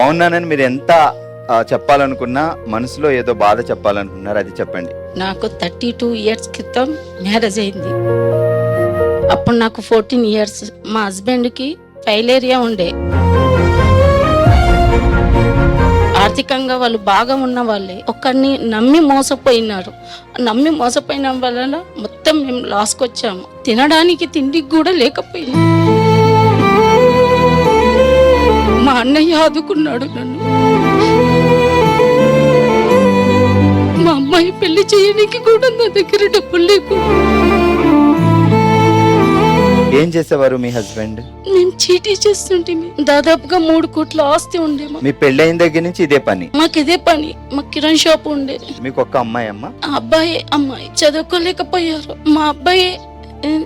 బాగున్నానని మీరు ఎంత చెప్పాలనుకున్నా, మనసులో ఏదో బాధ చెప్పాలనుకున్నారు, అది చెప్పండి. నాకు 32 ఇయర్స్ క్రితం మ్యారేజ్ అయింది. అప్పుడు నాకు 14 ఇయర్స్. మా హస్బెండ్కి ఫైలేరియా ఉండే. ఆర్థికంగా వాళ్ళు బాగా ఉన్న వాళ్ళే. ఒకరిని నమ్మి మోసపోయినారు. నమ్మి మోసపోయిన వలన మొత్తం మేము లాస్కి వచ్చాము. తినడానికి తిండికి కూడా లేకపోయింది. మా అన్నయ్య ఆదుకున్నాడు నన్ను. మా అమ్మాయి పెళ్లి చేయడానికి కూడా నా దగ్గర డబ్బులు లేకుండా. ఏం చేసేవారు మీ హస్బెండ్? మేము చీటీ చేస్తుంటే దాదాపుగా 3 కోట్ల ఆస్తి ఉండే. మీ పెళ్ళైన దగ్గర నుంచి ఇదే పని? మాకు ఇదే పని. మాకు కిరణ్ షాప్ ఉండే. మీకు ఒక్క అమ్మాయి అమ్మ? ఆ అబ్బాయి అమ్మాయి చదువుకోలేకపోయారు. మా అబ్బాయి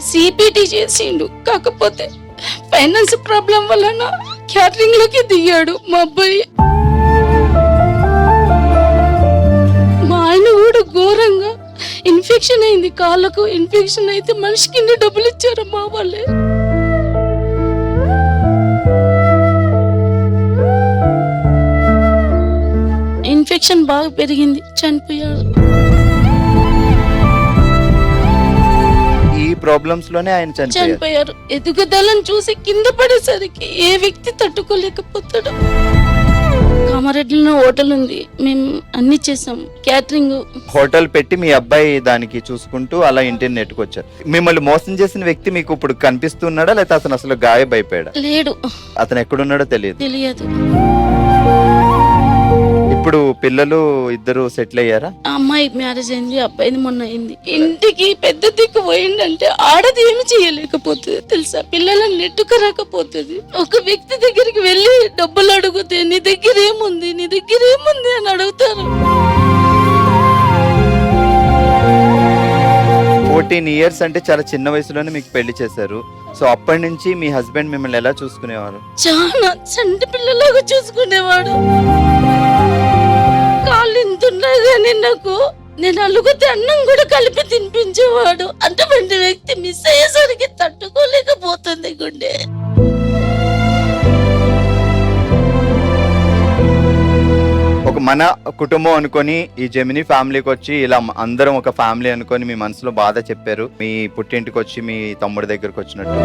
సిపిటి చేసిండు. కాకపోతే ఫైనాన్స్ ప్రాబ్లం వలన క్యాటరింగ్ లోకి దిగాడు మా అబ్బాయి. మా ఆయన కూడా ఘోరంగా ఇన్ఫెక్షన్ అయింది. కాళ్ళకు ఇన్ఫెక్షన్ అయితే మనిషికి ఇన్ని డబ్బులు ఇచ్చారు మా వాళ్ళే. ఇన్ఫెక్షన్ బాగా పెరిగింది, చనిపోయాడు. ఈ ప్రాబ్లమ్స్ లోనే ఆయన చనిపోయారు. ఎదుగుదలను చూసి కింద పడేసరికి ఏ వ్యక్తి తట్టుకోలేకపోతాడు. కామారెడ్డిలో హోటల్ ఉంది, మేము అన్ని చేసాం. క్యాటరింగ్ హోటల్ పెట్టి మీ అబ్బాయి దానికి చూసుకుంటూ అలా ఇంటిని నెట్టుకొచ్చారు. మిమ్మల్ని మోసం చేసిన వ్యక్తి మీకు ఇప్పుడు కనిపిస్తున్నాడా, లేకపోతే అతను అసలు గాయమైపోయాడా? లేడు. అతను ఎక్కడున్నాడో తెలియదు. ఇప్పుడు పిల్లలు ఇద్దరు సెటిల్ అయ్యారా? అమ్మాయి మ్యారేజ్ అయింది, అబ్బాయిది మొన్న అయింది. ఇంటికి పెద్ద దిక్కు పోయిందంటే ఆడది ఏమి చేయలేకపోతుంది తెలుసా. పిల్లలను నెట్టుకురాకపోతుంది. ఒక వ్యక్తి దగ్గరికి వెళ్ళి డబ్బులు అడిగితే నీ దగ్గర ఏముంది అని అడుగుతారు. 14 ఇయర్స్ అంటే చాలా చిన్న వయసులోనే మీకు పెళ్లి చేశారు. సో అప్పటి నుంచి మీ హస్బెండ్ మిమ్మల్ని ఎలా చూసుకునేవారు? చాలా చంటి పిల్లలాగా చూసుకునేవాడు. కాళ్ళు ఇంతున్నాయి కానీ నాకు, నేను అలుగుతే అన్నం కూడా కలిపి తినిపించేవాడు. అటువంటి వ్యక్తి మిస్ అయ్యేసరికి తట్టుకోలేకపోతుంది గుండె. ఒక మన కుటుంబం అనుకొని ఈ జెమినీ ఫ్యామిలీకి వచ్చి ఇలా అందరం ఒక ఫ్యామిలీ అనుకొని మీ మనసులో బాధ చెప్పారు. మీ పుట్టింటికి వచ్చి మీ తమ్ముడి దగ్గరకు వచ్చినట్టు.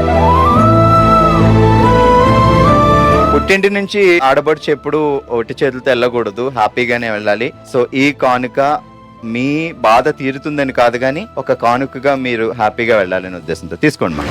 పుట్టింటి నుంచి ఆడబడుచు ఎప్పుడు ఒట్టి చేతులతో వెళ్ళకూడదు, హ్యాపీగానే వెళ్ళాలి. సో ఈ కానుక మీ బాధ తీరుతుందని కాదు కానీ ఒక కానుకగా మీరు హ్యాపీగా వెళ్ళాలనే ఉద్దేశంతో తీసుకోండి మా.